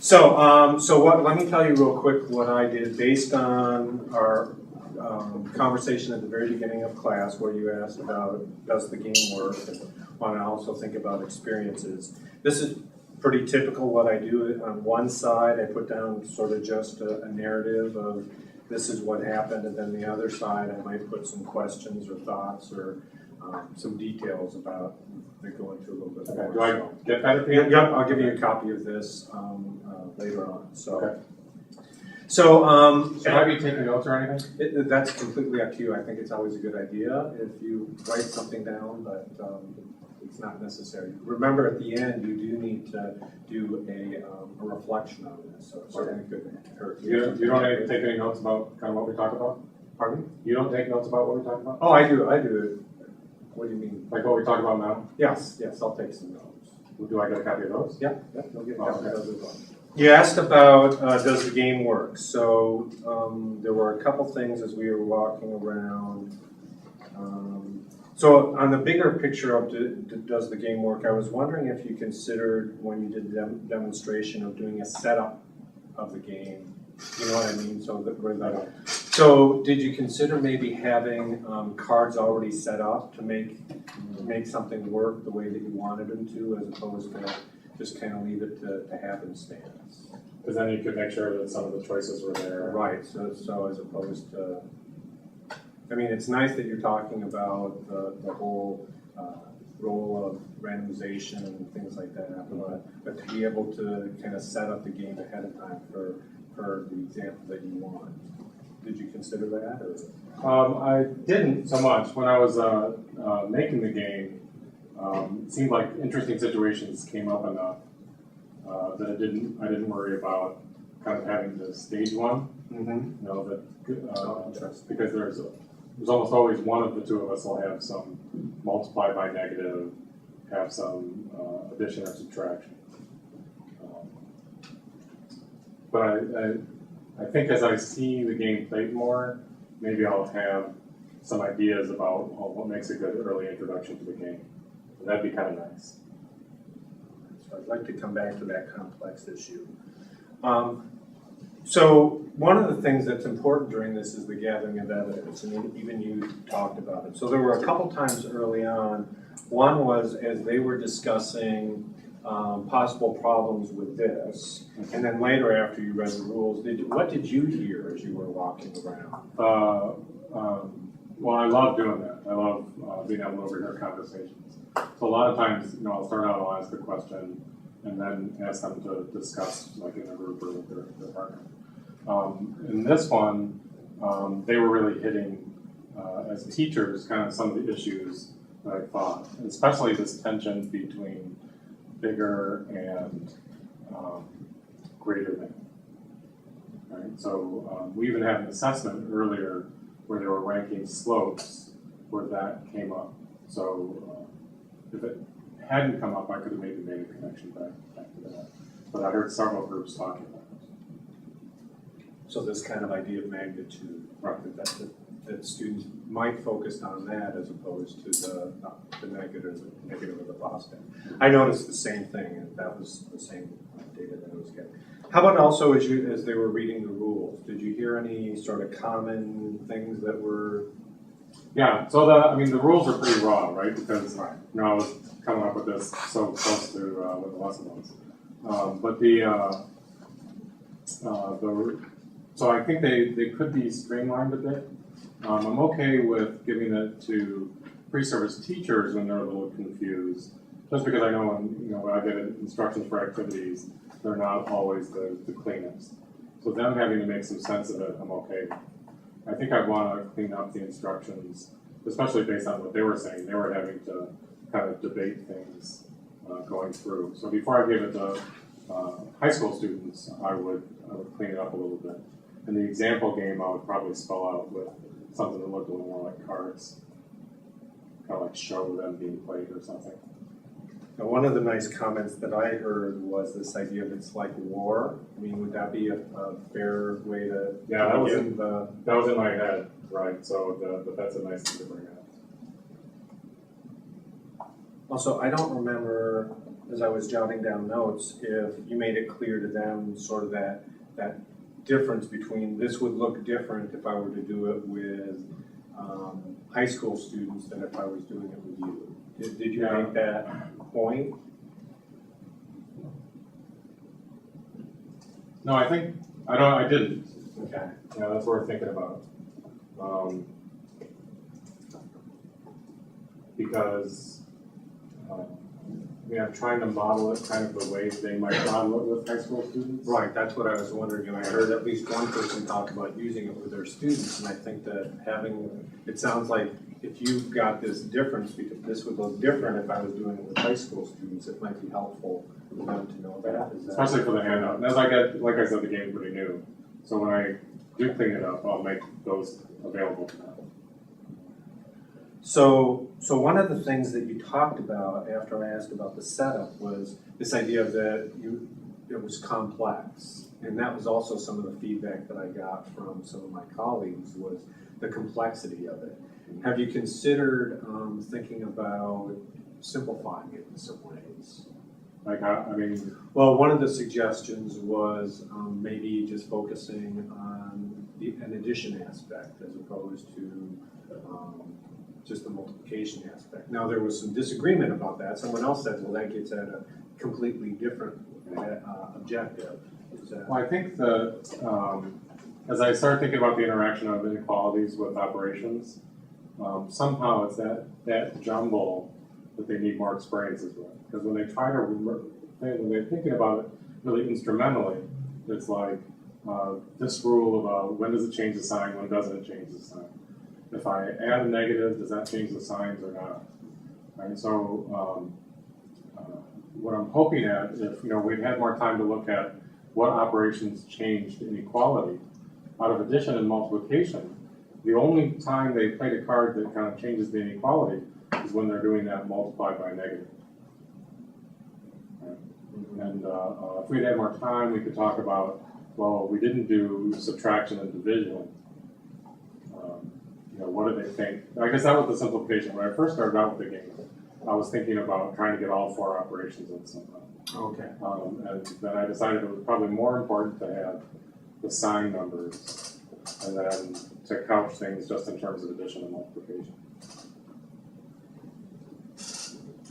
So what? Let me tell you real quick what I did based on our conversation at the very beginning of class, where you asked about does the game work, and want to also think about experiences. This is pretty typical what I do. On one side, I put down sort of just a narrative of this is what happened, and then the other side, I might put some questions or thoughts or some details about that go into a little bit more. Do I get that at the end? Yep, I'll give you a copy of this later on. So, Okay. so Should I be taking notes or anything? that's completely up to you. I think it's always a good idea if you write something down, but it's not necessary. Remember, at the end, you do need to do a reflection on this. So it's certainly good. You don't take any notes about kind of what we talked about? Pardon me? You don't take notes about what we talked about? Oh, I do. I do. What do you mean? Like what we talked about now? Yes. I'll take some notes. Do I get a copy of those? Yeah. You'll get Oh, okay. those as well. You asked about does the game work? So there were a couple things as we were walking around. So on the bigger picture of does the game work, I was wondering if you considered when you did the demonstration of doing a setup of the game. You know what I mean? So did you consider maybe having cards already set up to make something work the way that you wanted them to, as opposed to just kind of leave it to happenstance? Because then you could make sure that some of the choices were there. Right, so as opposed to, I mean, it's nice that you're talking about the whole role of randomization and things like that, but to be able to kind of set up the game ahead of time for the example that you want. Did you consider that, or? I didn't so much. When I was making the game, it seemed like interesting situations came up enough that I didn't worry about kind of having to stage one. Mm-hmm. You know that because there's almost always one of the two of us will have some multiply by negative, have some addition or subtraction. But I think as I see the game played more, maybe I'll have some ideas about what makes a good early introduction to the game. And that'd be kind of nice. So I'd like to come back to that complex issue. So one of the things that's important during this is the gathering of evidence, and even you talked about it. So there were a couple times early on. One was as they were discussing possible problems with this, and then later after you read the rules, what did you hear as you were walking around? Well, I love doing that. I love being able to overhear conversations. So a lot of times, I'll start out, I'll ask a question, and then ask them to discuss, like in a group or with their partner. In this one, they were really hitting, as teachers, kind of some of the issues that I thought, and especially this tension between bigger and greater than. Right? So we even had an assessment earlier where they were ranking slopes where that came up. So if it hadn't come up, I could have maybe made a connection back to that. But I heard several groups talking about it. So this kind of idea of magnitude, Right. that students might focus on that as opposed to the negative or the positive. I noticed the same thing, and that was the same data that I was getting. How about also as they were reading the rules, did you hear any sort of common things that were? Yeah, so the rules are pretty raw, right? Because I was coming up with this so close to what the lesson was. So I think they could be streamlined a bit. I'm okay with giving it to pre-service teachers when they're a little confused, just because I know when I get instructions for activities, they're not always the cleanest. So them having to make some sense of it, I'm okay with. I think I'd want to clean up the instructions, especially based on what they were saying. They were having to kind of debate things going through. So before I gave it to high school students, I would clean it up a little bit. In the example game, I would probably spell out with something that looked a little more like cards, kind of like show them being played or something. Now, one of the nice comments that I heard was this idea of it's like war. I mean, would that be a fair way to? Yeah, that was in my head, right? So that's a nice thing to bring up. Also, I don't remember as I was jotting down notes, if you made it clear to them sort of that difference between this would look different if I were to do it with high school students than if I was doing it with you. Did you make that point? No, I didn't. Okay. Yeah, that's what we're thinking about. Because, I'm trying to model it kind of the way they might model it with high school students. Right, that's what I was wondering, and I heard at least one person talk about using it with their students, and I think that it sounds like if you've got this difference, because this would look different if I was doing it with high school students, it might be helpful for them to know that. Especially for the handout. And as I get, like I said, the game's pretty new. So when I do clean it up, I'll make those available for them. So one of the things that you talked about after I asked about the setup was this idea that it was complex. And that was also some of the feedback that I got from some of my colleagues was the complexity of it. Have you considered thinking about simplifying it in some ways? Well, one of the suggestions was maybe just focusing on an addition aspect as opposed to just the multiplication aspect. Now, there was some disagreement about that. Someone else said, well, that gets at a completely different objective. I think that as I start thinking about the interaction of inequalities with operations, somehow it's that jumble that they need more experiences with. Because when they're thinking about it really instrumentally, it's like this rule about when does it change the sign, when doesn't it change the sign. If I add a negative, does that change the signs or not? Right, so what I'm hoping at, if we'd had more time to look at what operations changed inequality, out of addition and multiplication, the only time they played a card that kind of changes the inequality is when they're doing that multiplied by negative. Right? And if we'd had more time, we could talk about, well, we didn't do subtraction and division. What do they think? I guess that was the simplification. When I first started out with the game, I was thinking about trying to get all 4 operations in somehow. Okay. And then I decided it was probably more important to have the sign numbers and then to couch things just in terms of addition and multiplication.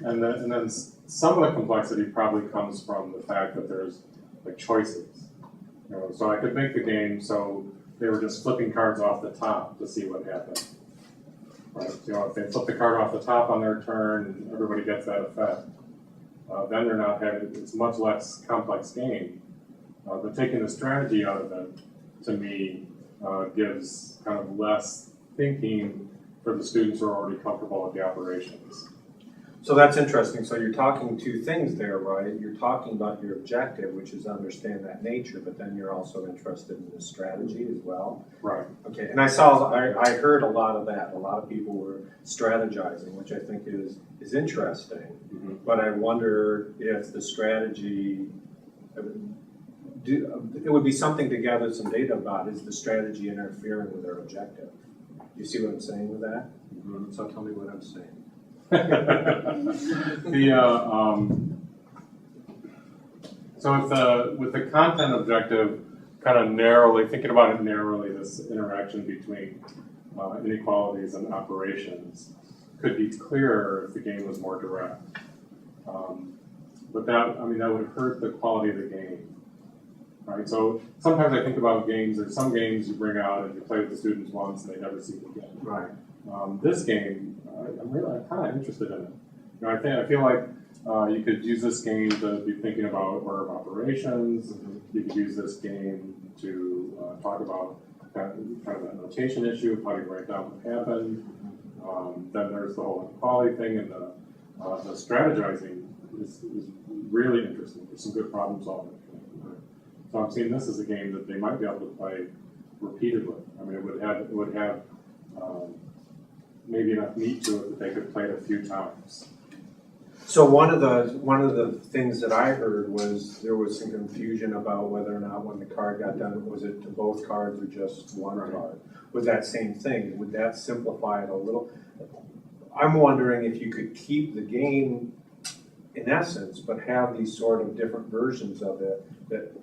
And then some of the complexity probably comes from the fact that there's like choices. So I could make the game so they were just flipping cards off the top to see what happened. Right? If they flip the card off the top on their turn, everybody gets that effect. Then they're not having, it's a much less complex game. But taking the strategy out of it, to me, gives kind of less thinking for the students who are already comfortable with the operations. So that's interesting. So you're talking 2 things there, right? You're talking about your objective, which is understand that nature, but then you're also interested in the strategy as well. Right. Okay, and I heard a lot of that. A lot of people were strategizing, which I think is interesting. Mm-hmm. But I wonder if the strategy, it would be something to gather some data about. Is the strategy interfering with their objective? Do you see what I'm saying with that? Mm-hmm. So tell me what I'm saying. So with the content objective, kind of narrowly, thinking about it narrowly, this interaction between inequalities and operations could be clearer if the game was more direct. But that would hurt the quality of the game. Right? So sometimes I think about games, there's some games you bring out and you play with the students once and they never see it again. Right. This game, I'm kind of interested in it. I feel like you could use this game to be thinking about order of operations. Mm-hmm. You could use this game to talk about kind of that notation issue of how do you write down what happened. Then there's the whole inequality thing, and the strategizing is really interesting. There's some good problem solving. So I'm seeing this as a game that they might be able to play repeatedly. It would have maybe enough meat to it that they could play it a few times. So one of the things that I heard was there was some confusion about whether or not when the card got done, was it to both cards or just one card? Was that same thing? Would that simplify it a little? I'm wondering if you could keep the game in essence, but have these sort of different versions of it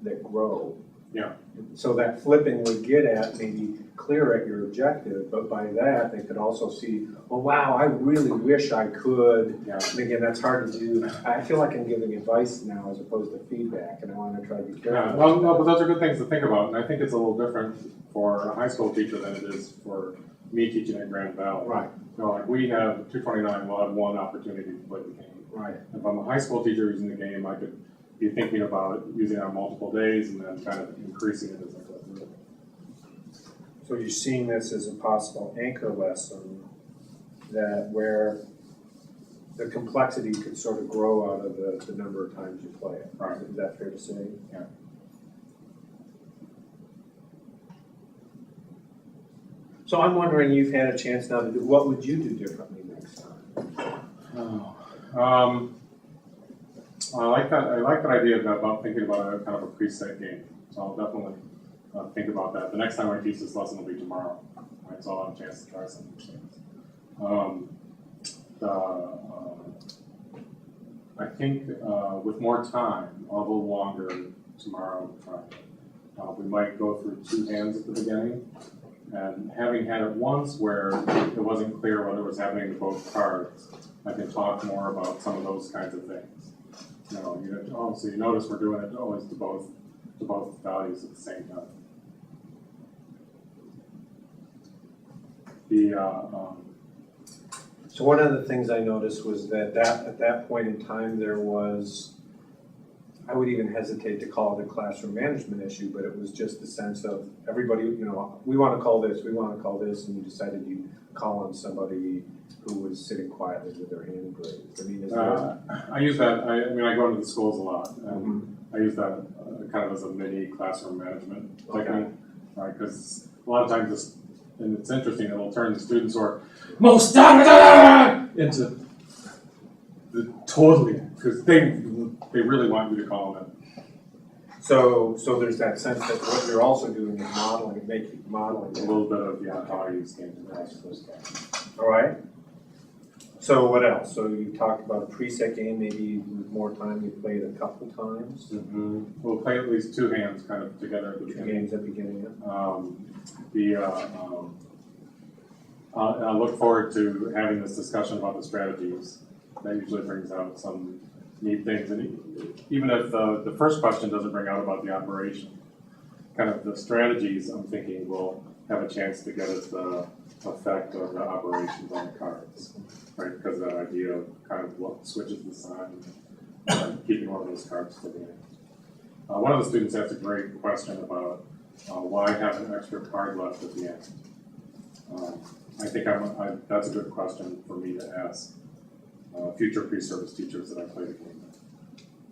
that grow. Yeah. So that flipping would get at maybe clear at your objective, but by that, they could also see, well, wow, I really wish I could. Yeah. And again, that's hard to do. I feel like I'm giving advice now as opposed to feedback, and I want to try to be Yeah, careful. well, no, but those are good things to think about, and I think it's a little different for a high school teacher than it is for me teaching at Grand Valley. Right, You know, like we have 229, we'll have one opportunity to play the game. right. If I'm a high school teacher using the game, I could be thinking about using it on multiple days and then kind of increasing it as I go through it. So you're seeing this as a possible anchor lesson that where the complexity could sort of grow out of the number of times you play it. Right. Is that fair to say? Yeah. So I'm wondering, you've had a chance now to do, what would you do differently next time? I like that idea about thinking about a kind of a preset game. So I'll definitely think about that. The next time I teach this lesson will be tomorrow. Right, so I'll have a chance to try some of these things. I think with more time, a little longer tomorrow, we might go through 2 hands at the beginning. And having had it once where it wasn't clear whether it was happening to both cards, I can talk more about some of those kinds of things. So you notice we're doing it always to both values at the same time. So one of the things I noticed was that at that point in time, there was, I would even hesitate to call it a classroom management issue, but it was just the sense of everybody, we want to call this, and you decided you'd call on somebody who was sitting quietly with their hand raised. I mean, is there... I use that, I go into the schools a lot, and I use that kind of as a mini classroom management technique, right? Because a lot of times it's interesting, it'll turn the students who are most into the totally, because they really want you to call them in. So there's that sense that what you're also doing is modeling. A little bit of how I use games in the rest of those games. All right. So what else? So you talked about a preset game, maybe with more time you played a couple times. Mm-hmm. We'll play at least 2 hands kind of together at the 2 beginning. games at the beginning. I look forward to having this discussion about the strategies. That usually brings out some neat things. And even if the first question doesn't bring out about the operation, kind of the strategies, I'm thinking will have a chance to get at the effect of the operations on the cards, right? Because of that idea of kind of what switches the sign, and keeping one of those cards to the end. One of the students asked a great question about why have an extra card left at the end. I think that's a good question for me to ask future pre-service teachers that I play the game with.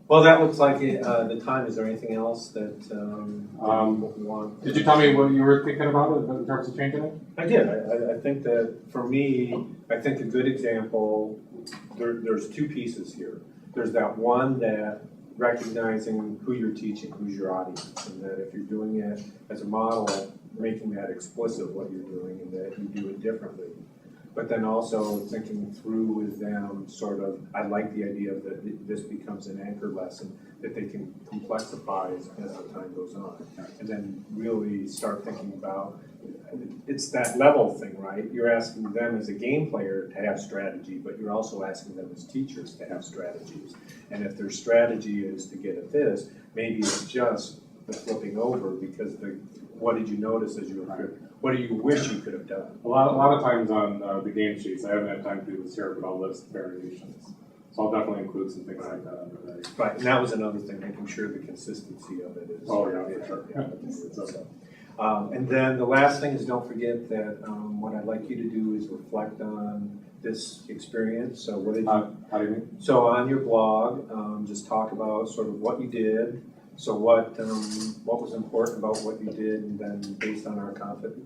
Well, that looks like the time. Is there anything else that you want? Did you tell me what you were thinking about in terms of changing it? I did. I think that for me, I think a good example, there's 2 pieces here. There's that one that recognizing who you're teaching, who's your audience, and that if you're doing it as a model, making that explicit what you're doing and that you do it differently. But then also thinking through with them sort of, I like the idea that this becomes an anchor lesson that they can complexify as the time goes on. And then really start thinking about, it's that level thing, right? You're asking them as a game player to have strategy, but you're also asking them as teachers to have strategies. And if their strategy is to get at this, maybe it's just the flipping over because what did you notice as you were, what do you wish you could have done? A lot of times on the game sheets, I haven't had time to do this here, but I'll list variations. So I'll definitely include some things like that under there. Right, and that was another thing, making sure the consistency of it is. Oh, yeah, for sure. Yeah. And then the last thing is don't forget that what I'd like you to do is reflect on this experience. So what did you? How do you mean? So on your blog, just talk about sort of what you did. So what was important about what you did, and then based on our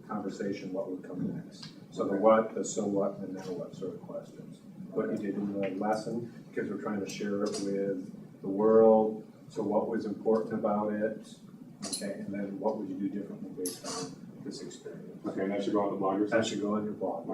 conversation, what would come next. So the what, the so what, and the now what sort of questions. What you did in the lesson, because we're trying to share it with the world. So what was important about it, okay, and then what would you do differently based on this experience? Okay, and that should go on the blog or something? That should go on your blog.